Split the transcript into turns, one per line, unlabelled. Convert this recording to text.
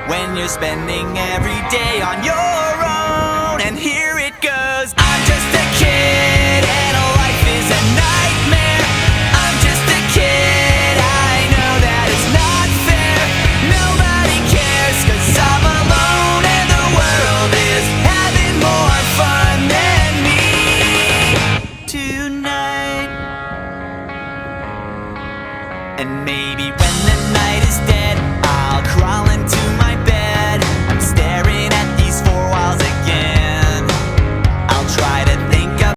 when you're spending every day on your own. And here it goes. I'm just a kid and life is a nightmare. I'm just a kid, I know that it's not fair. Nobody cares 'cause I'm alone and the world is having more fun than me tonight. And maybe when the night is dead, I'll crawl into